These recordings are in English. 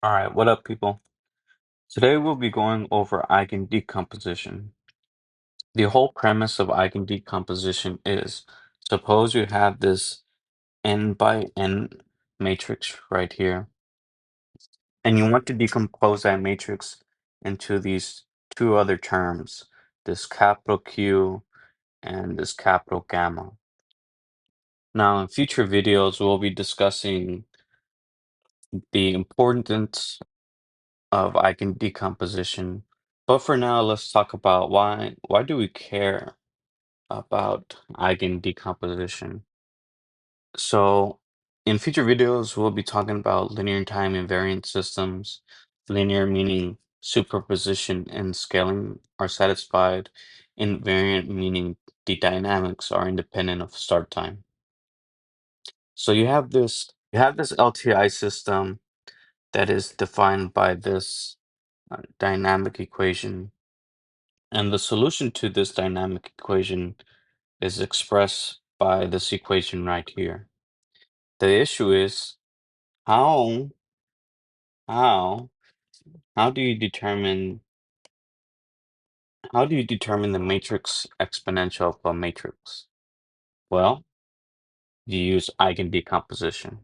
All right, what up, people? Today we'll be going over eigen-decomposition. The whole premise of eigen-decomposition is, suppose you have this n by n matrix right here, and you want to decompose that matrix into these two other terms, this capital Q and this capital gamma. Now, in future videos, we'll be discussing the importance of eigen-decomposition. But for now, let's talk about why do we care about eigen-decomposition? So in future videos, we'll be talking about linear time invariant systems. Linear meaning superposition and scaling are satisfied. Invariant meaning the dynamics are independent of start time. So you have this LTI system that is defined by this dynamic equation. And the solution to this dynamic equation is expressed by this equation right here. The issue is how how how do you determine the matrix exponential of a matrix? Well, you use eigen-decomposition.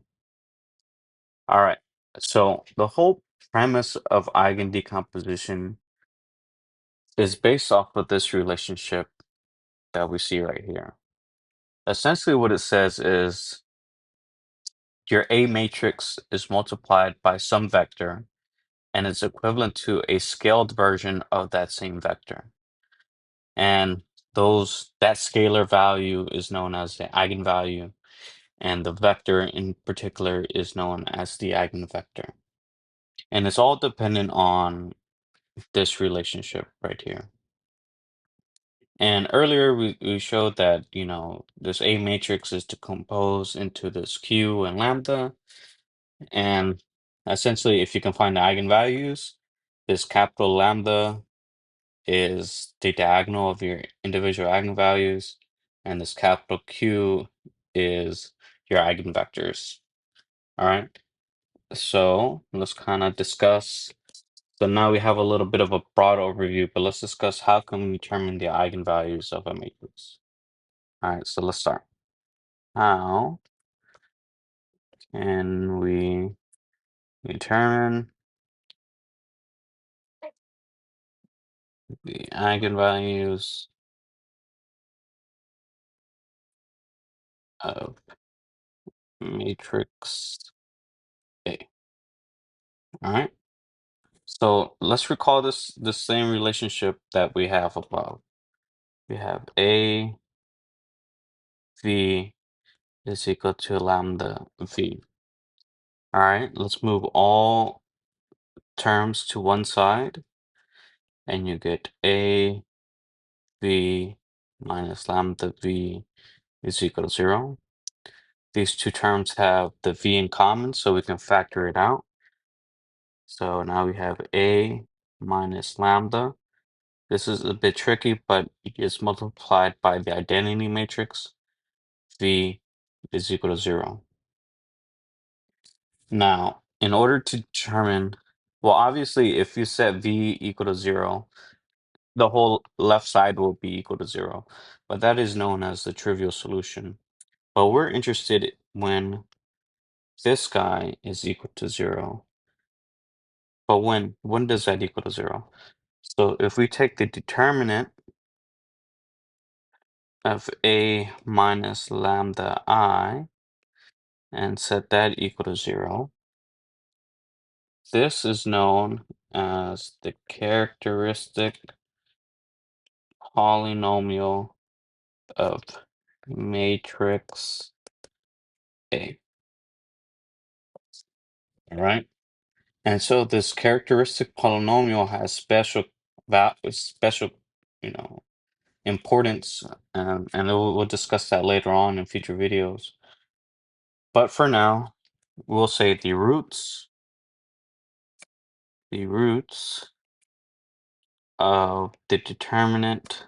All right. So the whole premise of eigen-decomposition is based off of this relationship that we see right here. Essentially, what it says is your A matrix is multiplied by some vector and is equivalent to a scaled version of that same vector. And that scalar value is known as the eigenvalue, and the vector in particular is known as the eigenvector. And it's all dependent on this relationship right here. And earlier we showed that, this A matrix is decomposed into this Q and lambda. And essentially, if you can find the eigenvalues, this capital lambda is the diagonal of your individual eigenvalues, and this capital Q is your eigenvectors. All right. So let's kind of discuss. So now we have a little bit of a broad overview, but let's discuss how can we determine the eigenvalues of a matrix. All right, so let's start. How can we determine the eigenvalues of matrix A? All right. So let's recall the same relationship that we have above. We have A V is equal to lambda V. All right, let's move all terms to one side, and you get A V minus lambda V is equal to 0. These two terms have the V in common, so we can factor it out. So now we have A minus lambda. This is a bit tricky, but it's multiplied by the identity matrix. V is equal to 0. Now, in order to determine, well, obviously, if you set V equal to 0, the whole left side will be equal to 0. But that is known as the trivial solution. But we're interested when this guy is equal to 0. But when does that equal to 0? So if we take the determinant of A minus lambda I and set that equal to 0, this is known as the characteristic polynomial of matrix A. All right. And so this characteristic polynomial has special, you know, importance, and we'll discuss that later on in future videos. But for now, we'll say the roots of the determinant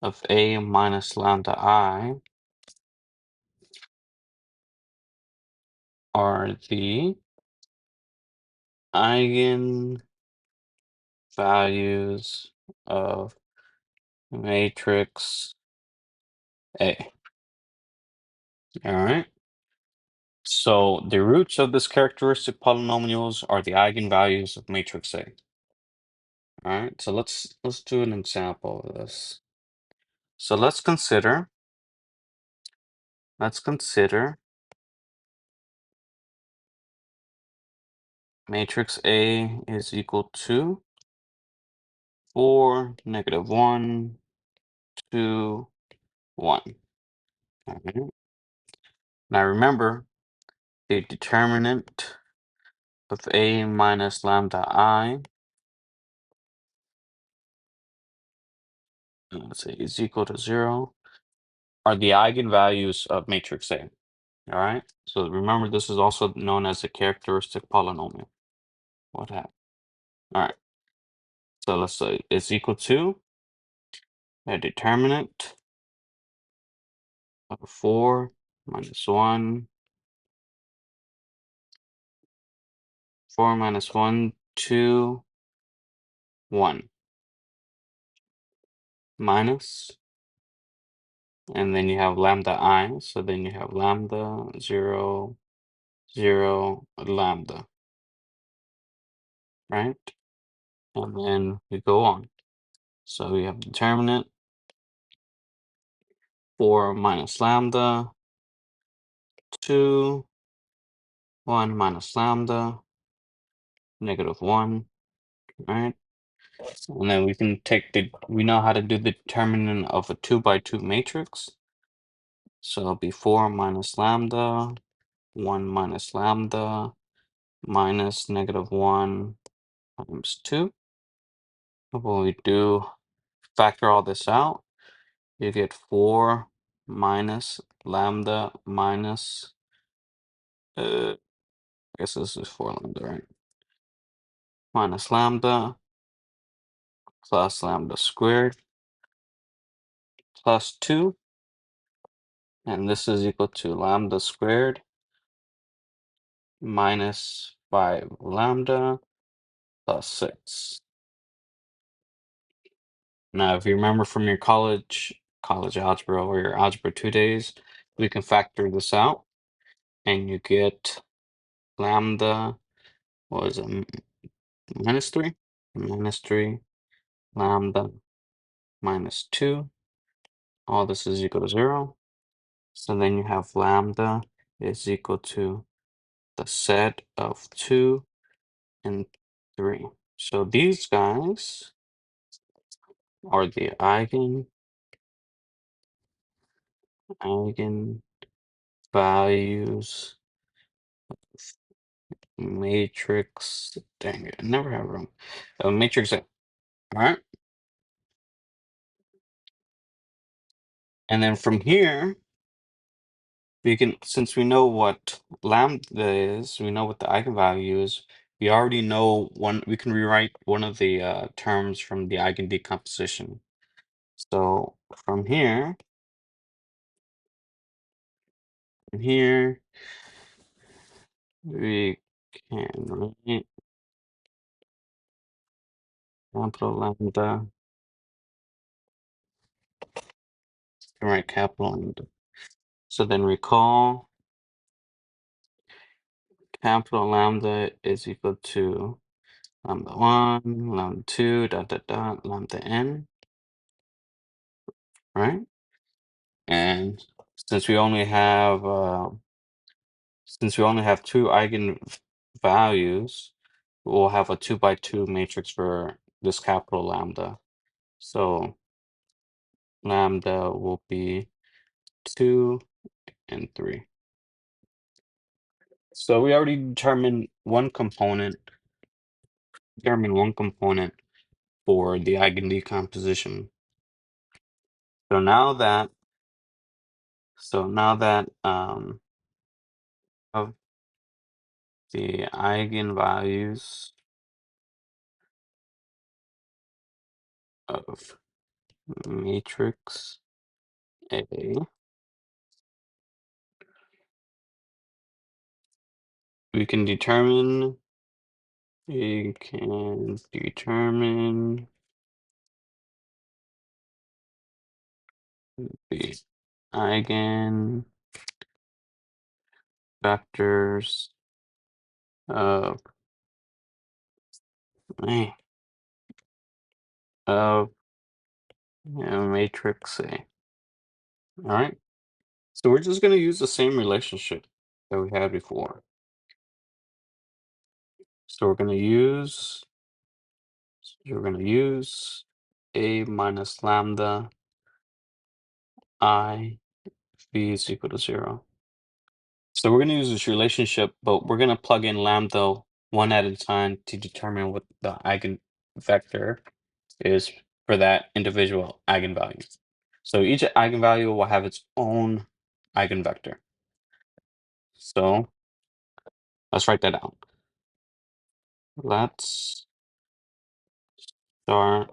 of A minus lambda I are the eigenvalues of matrix A. All right. So the roots of this characteristic polynomials are the eigenvalues of matrix A. All right. So let's do an example of this. So let's consider matrix A is equal to 4, -1, 2, 1. All right. Now remember the determinant of A minus lambda I, let's say is equal to 0, are the eigenvalues of matrix A. All right. So remember, this is also known as a characteristic polynomial. What happened? All right. So let's say it's equal to a determinant of 4 minus 1, 4 minus 1, 2, 1, minus, and then you have lambda I. So then you have lambda 0, 0, lambda, right? And then we go on. So we have determinant 4 minus lambda, 2, 1 minus lambda, -1, right? And then we can we know how to do the determinant of a 2 by 2 matrix. So it'll be 4 minus lambda, 1 minus lambda, minus -1 times 2. When we do factor all this out, you get 4 minus lambda minus, I guess this is 4 lambda, right? Minus lambda plus lambda squared plus 2. And this is equal to lambda squared minus 5 lambda plus 6. Now, if you remember from your college algebra or your algebra 2 days, we can factor this out, and you get lambda, what is it, minus 3? Minus 3 lambda minus 2. All this is equal to 0. So then you have lambda is equal to the set of 2 and 3. So these guys are the eigenvalues matrix. Dang it, I never have room. Matrix A. All right. And then from here, we can, since we know what lambda is, we know what the eigenvalue is, we already know we can rewrite one of the terms from the eigen-decomposition. So from here, we can write capital lambda, can write capital lambda. So then recall capital lambda is equal to lambda 1, lambda 2, dot, dot, dot, lambda n, right? And since we only have two eigenvalues, we'll have a 2 by 2 matrix for this capital lambda. So lambda will be 2 and 3. So we already determined one component for the eigen-decomposition. So now that of the eigenvalues of matrix A, we can determine we can determine the eigenvectors of of matrix A. All right. So we're just going to use the same relationship that we had before. So we're going to use A minus lambda I v is equal to 0. So we're going to use this relationship, but we're going to plug in lambda one at a time to determine what the eigenvector is for that individual eigenvalue. So each eigenvalue will have its own eigenvector. So let's write that down. Let's start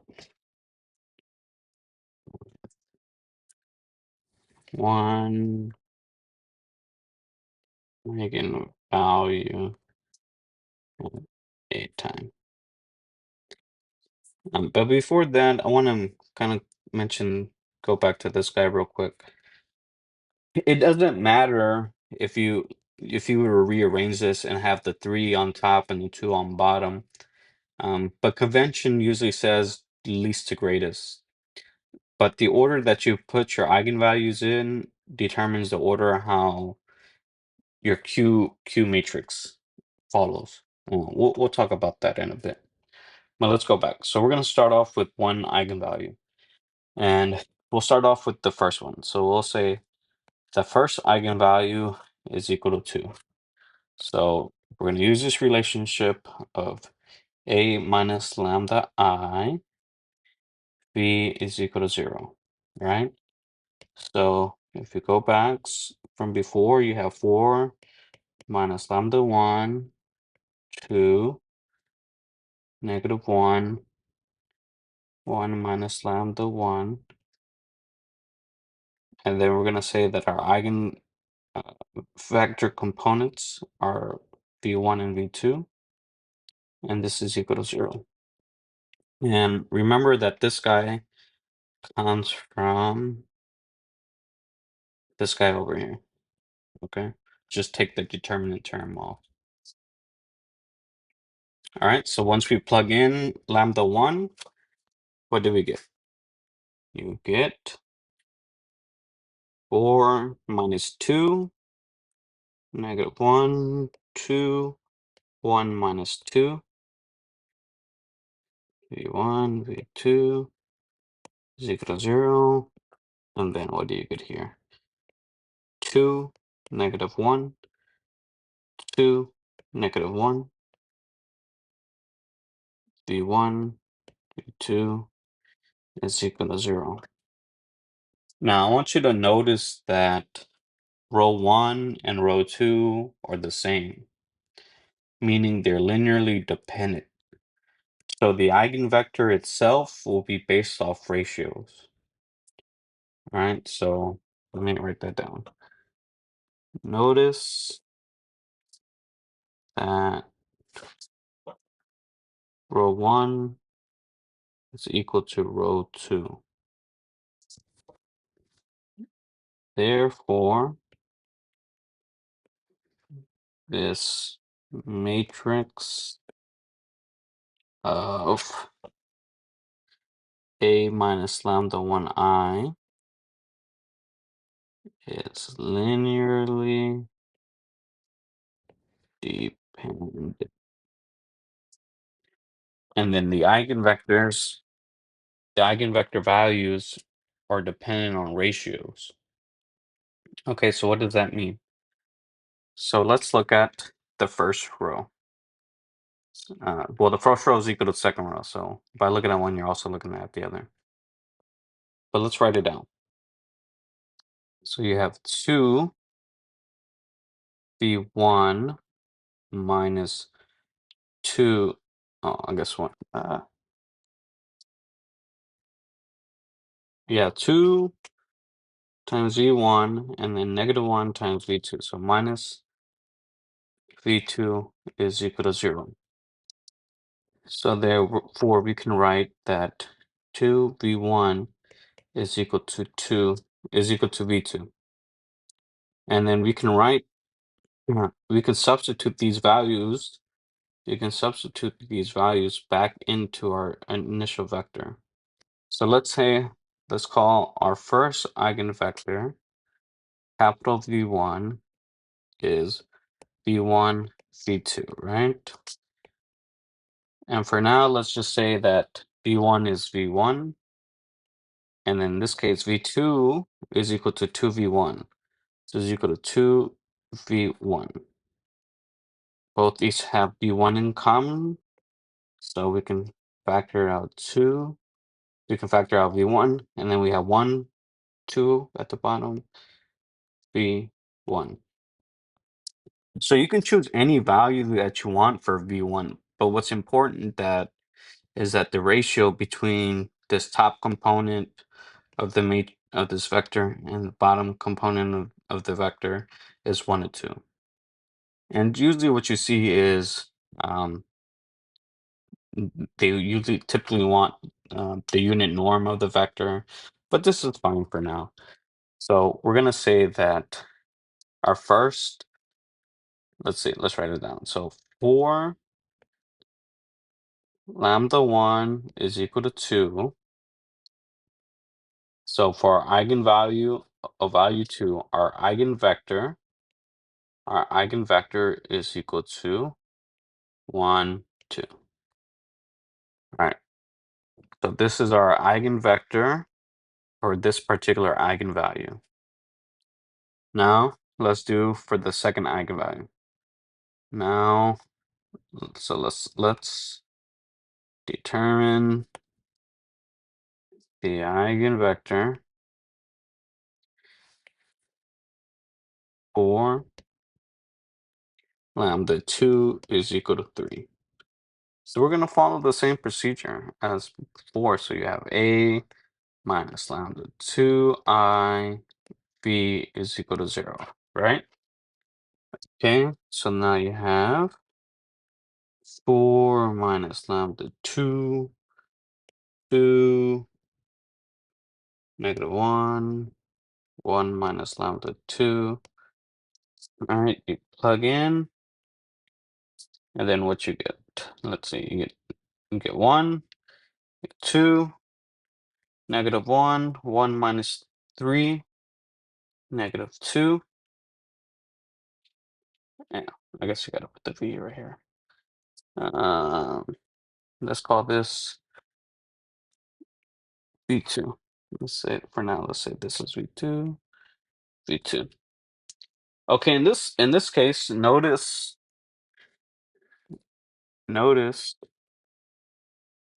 one eigenvalue at a time. But before that, I want to kind of go back to this guy real quick. It doesn't matter if you were to rearrange this and have the 3 on top and the 2 on bottom. But convention usually says least to greatest. But the order that you put your eigenvalues in determines the order how your Q matrix follows. We'll talk about that in a bit. But let's go back. So we're going to start off with one eigenvalue. And we'll start off with the first one. So we'll say the first eigenvalue is equal to 2. So we're going to use this relationship of A minus lambda I v is equal to 0, right? So if you go back from before, you have 4 minus lambda 1, 2, negative 1, 1 minus lambda 1. And then we're going to say that our eigen vector components are v1 and v2. And this is equal to 0. And remember that this guy comes from this guy over here, okay? Just take the determinant term off. All right, so once we plug in lambda 1, what do we get? You get 4 minus 2, negative 1, 2, 1 minus 2, v1, v2 is equal to 0. And then what do you get here? 2, negative 1, 2, negative 1, v1, v2 is equal to 0. Now, I want you to notice that row 1 and row 2 are the same, meaning they're linearly dependent. So the eigenvector itself will be based off ratios. All right, so let me write that down. Notice that row 1 is equal to row 2. Therefore, this matrix of A minus lambda 1I is linearly dependent. And then the eigenvector values are dependent on ratios. Okay, so what does that mean? So let's look at the first row. Well, the first row is equal to the second row. So by looking at one, you're also looking at the other. But let's write it down. So you have 2 v1 minus 2. Oh, I guess one. Yeah, 2 times v1 and then negative 1 times v2. So minus v2 is equal to 0. So therefore, we can write that 2v1 is equal to v2. And then we can write, we can substitute these values. You can substitute these values back into our initial vector. So let's call our first eigenvector, capital V1 is V1, V2, right? And for now, let's just say that V1 is V1, and in this case, V2 is equal to 2V1. So it's equal to 2V1. Both these have V1 in common, so we can factor out 2. We can factor out V1, and then we have 1, 2 at the bottom, V1. So you can choose any value that you want for V1, but what's important that is that the ratio between this top component of this vector and the bottom component of the vector is 1 to 2. And usually what you see is they usually typically want the unit norm of the vector, but this is fine for now. So we're gonna say that our first, let's write it down. So 4 lambda 1 is equal to 2. So for our eigenvalue of value 2, our eigenvector is equal to 1, 2. All right. So this is our eigenvector for this particular eigenvalue. Now let's do for the second eigenvalue. Now, so let's determine the eigenvector for lambda 2 is equal to 3. So we're going to follow the same procedure as before. So you have A minus lambda 2I B is equal to 0, right? Okay, so now you have 4 minus lambda 2, 2, negative 1, 1 minus lambda 2. All right, you plug in, and then what you get? Let's see, you get 1, 2, negative 1, 1 minus 3, negative 2. Yeah, I guess you gotta put the V right here. Um, let's call this V2. Let's say for now, let's say this is V2, V2. Okay, in this case, notice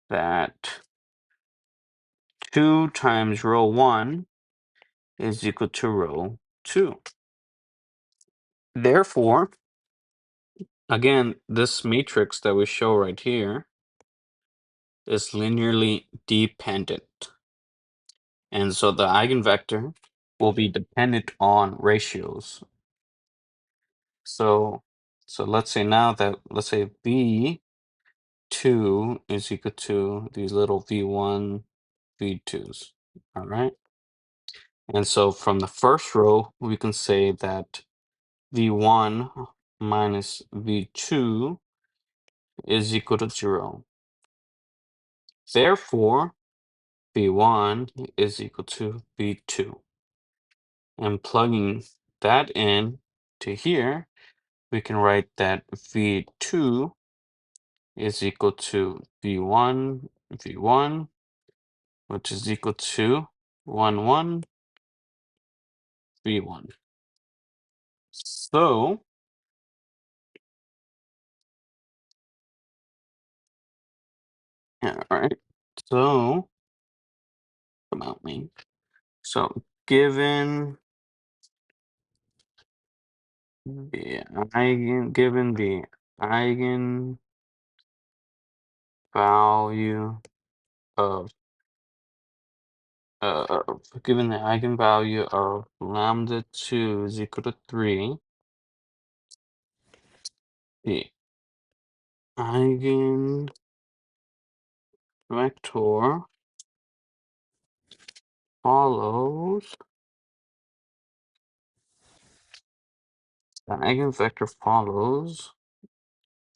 that 2 times row 1 is equal to row 2. Therefore, again, this matrix that we show right here is linearly dependent. And so the eigenvector will be dependent on ratios. So let's say now that, let's say V2 is equal to these little V1, V2s, all right? And so from the first row, we can say that V1 minus V2 is equal to 0. Therefore, V1 is equal to V2. And plugging that in to here, we can write that V2 is equal to V1, which is equal to 1, 1, V1. So, yeah, all right. So, about me. So, given given the eigenvalue of given the eigenvalue of lambda 2 is equal to 3, the eigenvalue vector follows, the eigenvector follows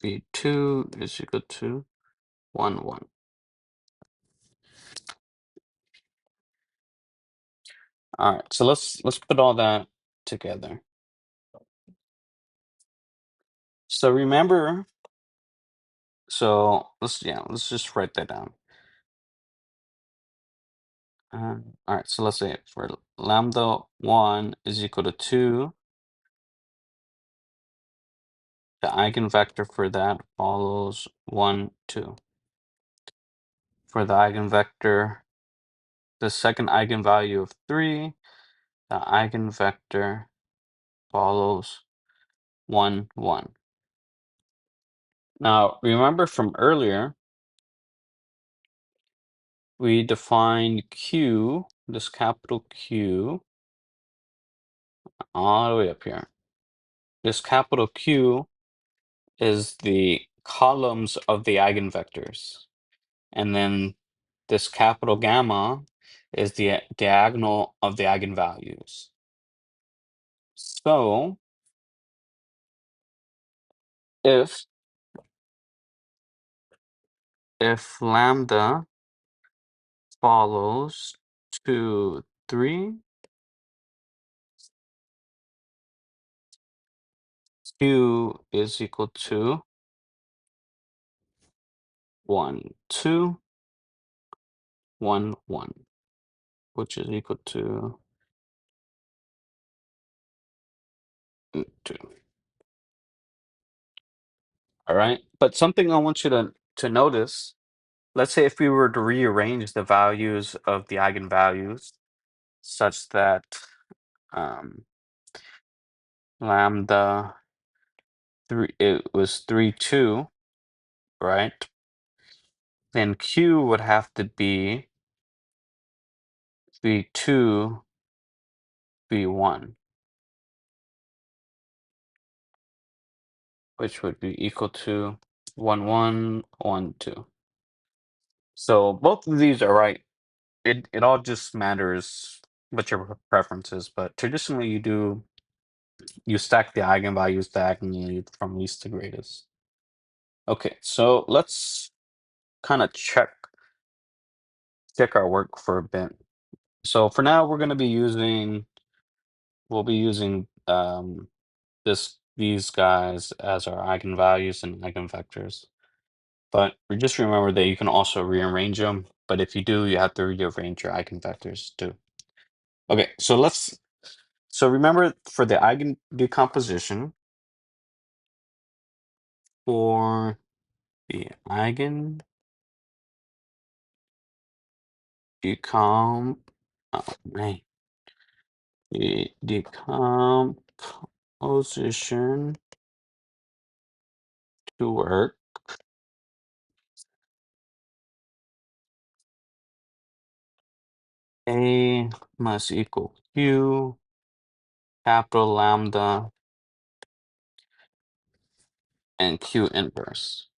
v2 is equal to 1, 1. All right, so let's put all that together. So remember, let's just write that down. All right, so let's say for lambda 1 is equal to 2, the eigenvector for that follows 1, 2. For the eigenvector, the second eigenvalue of 3, the eigenvector follows 1, 1. Now, remember from earlier, we defined Q, this capital Q, all the way up here. This capital Q is the columns of the eigenvectors. And then this capital gamma is the diagonal of the eigenvalues. So if lambda follows 2, 3, Q is equal to 1, 2, 1, 1, which is equal to 2. All right. But something I want you to notice, let's say if we were to rearrange the values of the eigenvalues such that um, lambda 3, it was 3, 2, right? Then Q would have to be V2, V1, which would be equal to 1, 1, 1, 2. So both of these are right. It all just matters what your preference is, but traditionally you stack the eigenvalues diagonally from least to greatest. Okay, so let's kind of check our work for a bit. So for now, we'll be using these guys as our eigenvalues and eigenvectors. But just remember that you can also rearrange them. But if you do, you have to rearrange your eigenvectors too. Okay, so remember for the eigen-decomposition, for the eigen-decom, oh man, the decomposition to work, A must equal Q, capital lambda, and Q inverse.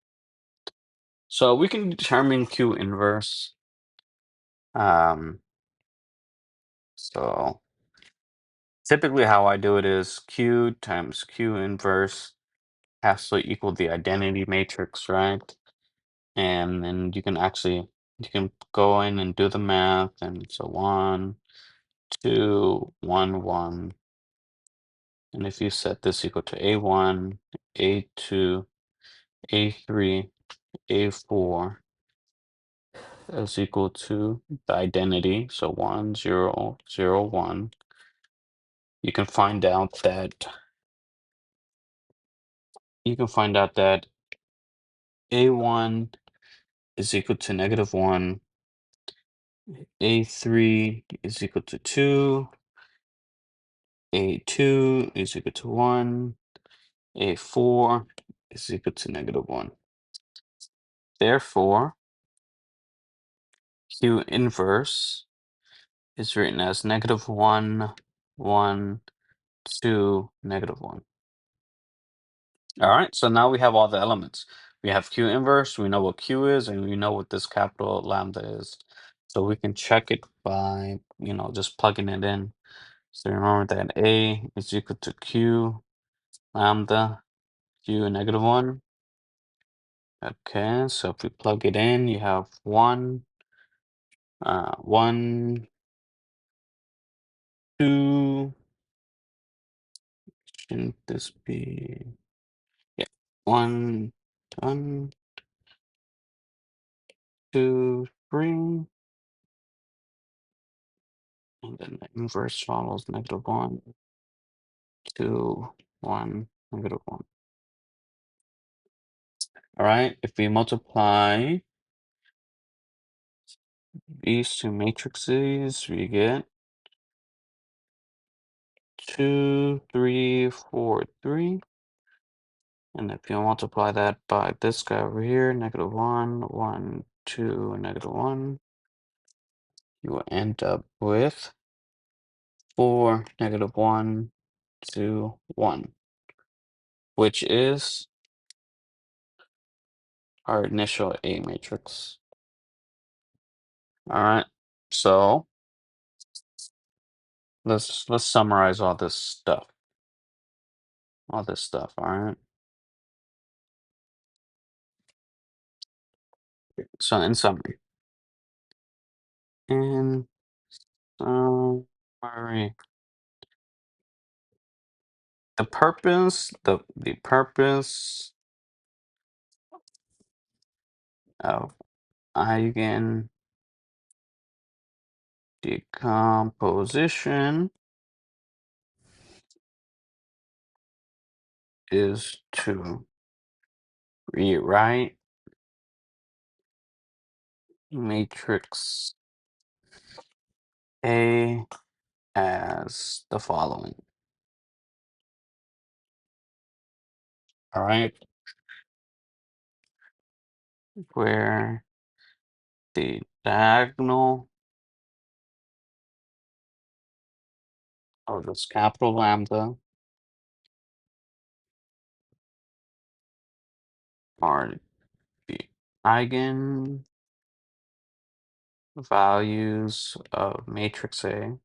So we can determine Q inverse. So typically how I do it is Q times Q inverse has to equal the identity matrix, right? And then you can go in and do the math, and so 1, 2, 1, 1. And if you set this equal to A1, A2, A3, A4 is equal to the identity, so 1, 0, 0, 1, you can find out that A1 is equal to -1, A3 is equal to 2, A2 is equal to 1, A4 is equal to -1. Therefore, Q inverse is written as -1, 1, 2, -1. All right, so now we have all the elements. we have Q inverse, we know what Q is, and we know what this capital lambda is. So we can check it by, just plugging it in. So remember that A is equal to Q lambda Q -1. Okay, so if we plug it in, you have 1, 1, 2, shouldn't this be, yeah, 1, 1, 2, 3, and then the inverse follows -1, 2, 1, -1. All right, if we multiply these two matrices, we get 2, 3, 4, 3. And if you multiply that by this guy over here, -1, 1, 2, -1, you will end up with 4, -1, 2, 1, which is our initial A matrix. All right, so let's summarize all this stuff. All right? So in summary, in summary, the purpose of Eigen-Decomposition is to rewrite matrix A as the following. All right, where the diagonal of this capital lambda are the eigenvalues of matrix A,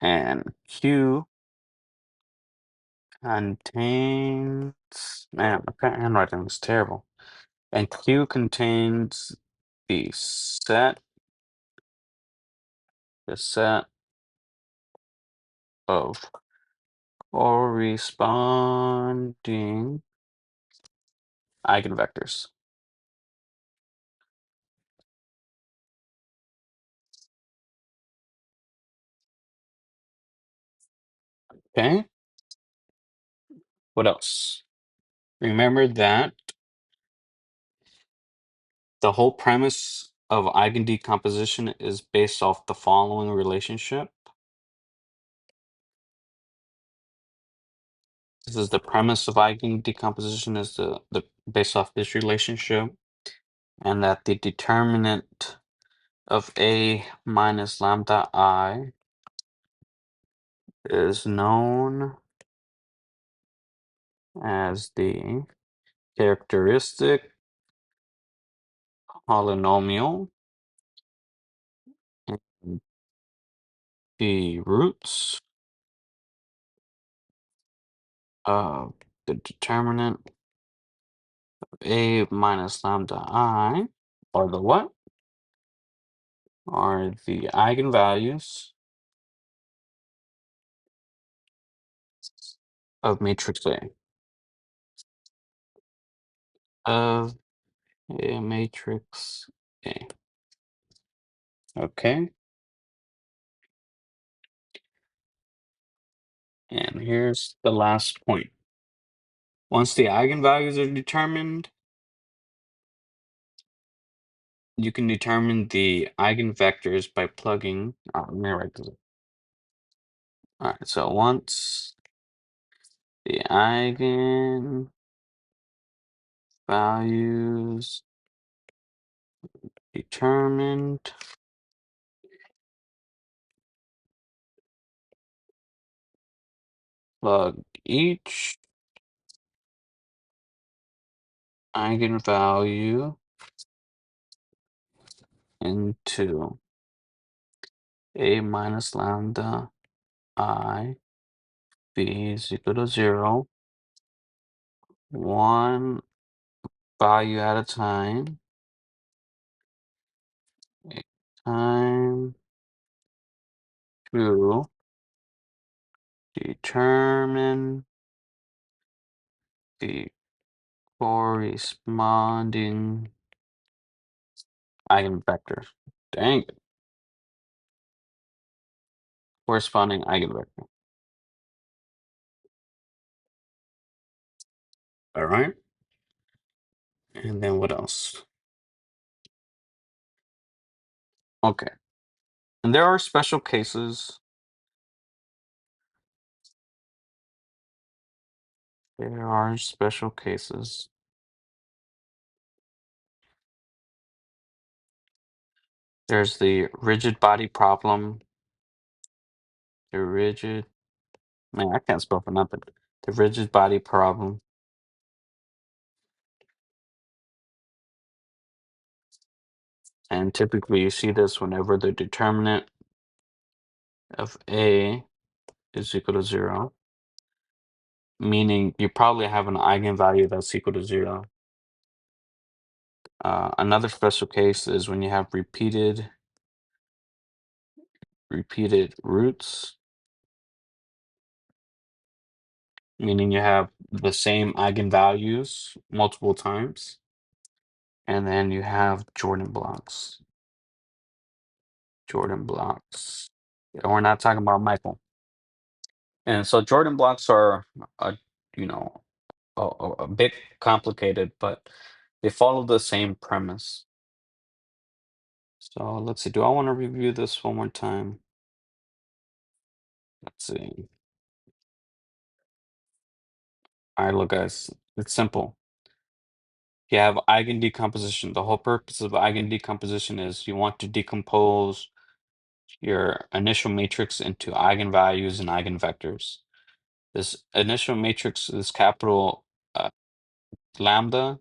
and Q contains, man, my handwriting is terrible. And Q contains the set of corresponding eigenvectors. Okay, what else? Remember that the whole premise of eigendecomposition is based off the following relationship. This is the premise of eigendecomposition, is the based off this relationship, and that the determinant of A minus lambda I is known as the characteristic polynomial, and the roots of the determinant of A minus lambda I are the what? Are the eigenvalues of matrix A. Of a matrix A. Okay. And here's the last point. Once the eigenvalues are determined, you can determine the eigenvectors by plugging. Oh, let me write this. All right, so once the eigenvalues determined, plug each eigenvalue into A minus lambda I b is equal to 0, one value at a time, time to determine the corresponding eigenvector. Dang it. Corresponding eigenvector. All right. And then what else? Okay. And there are special cases. There are special cases. There's the rigid body problem. The rigid, man, I can't spell for nothing. The rigid body problem. And typically you see this whenever the determinant of A is equal to 0, meaning you probably have an eigenvalue that's equal to 0. Another special case is when you have repeated roots, meaning you have the same eigenvalues multiple times. And then you have Jordan blocks. Jordan blocks. And we're not talking about Michael. And so Jordan blocks are, you know, a bit complicated, but they follow the same premise. So let's see. Do I want to review this one more time? Let's see. All right, look, guys, it's simple. You have eigen-decomposition. The whole purpose of eigen-decomposition is you want to decompose your initial matrix into eigenvalues and eigenvectors. This initial matrix, this capital lambda,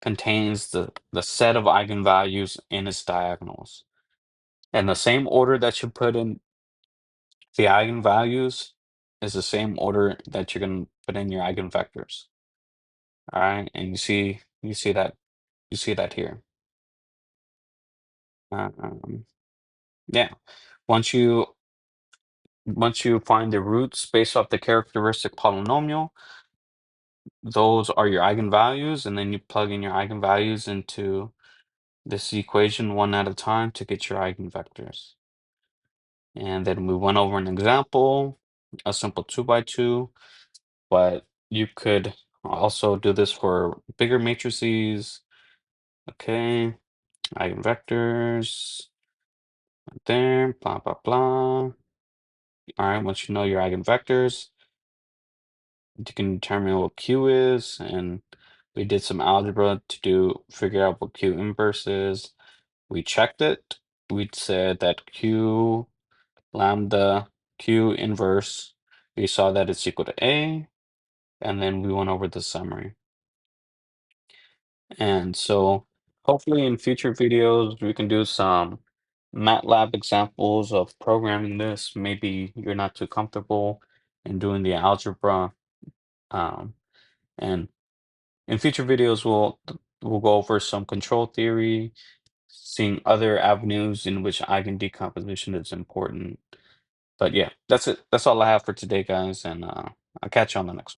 contains the set of eigenvalues in its diagonals. And the same order that you put in the eigenvalues is the same order that you're going to put in your eigenvectors. All right, and you see that here. Yeah, once you find the roots based off the characteristic polynomial, those are your eigenvalues, and then you plug in your eigenvalues into this equation one at a time to get your eigenvectors. And then we went over an example, a simple 2 by 2, but you could also do this for bigger matrices. Okay, eigenvectors, right there, blah, blah, blah. All right, once you know your eigenvectors, you can determine what Q is, and we did some algebra to figure out what Q inverse is. We checked it. We said that Q lambda Q inverse, we saw that it's equal to A, and then we went over the summary. And so hopefully in future videos, we can do some MATLAB examples of programming this. Maybe you're not too comfortable in doing the algebra. And in future videos, we'll go over some control theory, seeing other avenues in which eigen-decomposition is important. But yeah, that's it. That's all I have for today, guys, and I'll catch you on the next one.